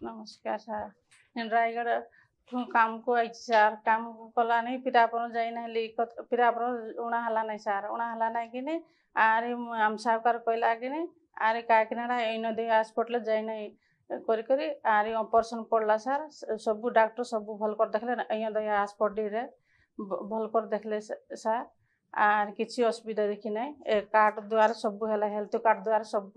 नमस्कार सर रायगढ़ काम को आई सर काम कला नहीं पिरापन जाई ना पिरापन उणा हला नहीं सर उणा हला नहीं कि आरे आम साहूकार कहला कि आरे काकीनाडा इन दे हॉस्पिटल जाई नहीं करी आरे ऑपरेशन पड़ला सर सब डॉक्टर सब भल कर देखले इन दे हॉस्पिटल रे भल कर देखले सर आर किसी असुविधा देखी ना कार्ड द्वारा सब है हेल्थ कार्ड द्वारा सब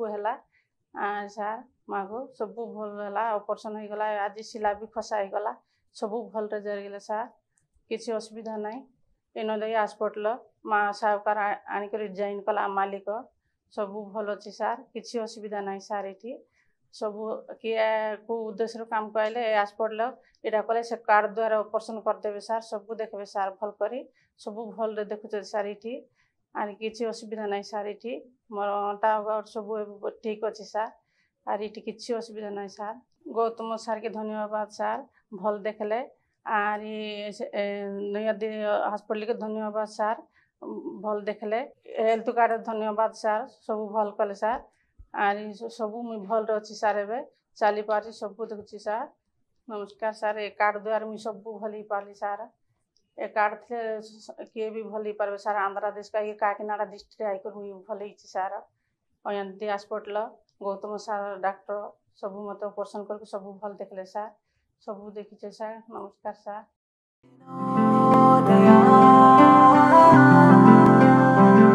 है सर माँ को सब भल है ऑपरेशन हो गला आज सिला भी खसा हो गला सब भल जरिगले सर किसी असुविधा नहीं इन दे हॉस्पिटल माँ साहूकार आनिक जॉइन कला मालिक सब भल अच्छी सर किसी असुविधा नहीं सर ये सब किए को उद्देश्य काम कहले हॉस्पिटल यहाँ कले से कार्ड द्वारा ऑपरेशन करदे सर सब देखे सर भल कर सब भल देखुचे सर ये आर किसी असुविधा नहीं सर ये मोर अंटा सब ठीक अच्छे सर आर ये किसी असुविधा नहीं सर गौतम सर के धन्यवाद सर भल देखले आर नदी हॉस्पिटल के धन्यवाद सर भल देखले हेल्थ कार्ड धन्यवाद सर सब भल कले सर आर सब मुई भल अच्छी सर एवं चली पार्टी सब देखुची सर नमस्कार सर ए कार्ड द्वारा मुई सब भल ही पार्ली सर ए कार्ड थे किए भी भल ही पारे सर आंध्र देश का ये काकीनाडा डिस्ट्रिक्ट आईकर मुई भल ही सर अयंती हॉस्पिटल गौतम सर डॉक्टर सब मत ऑपरेशन करके सब भल देखले सर सब देखीचे सर नमस्कार सर।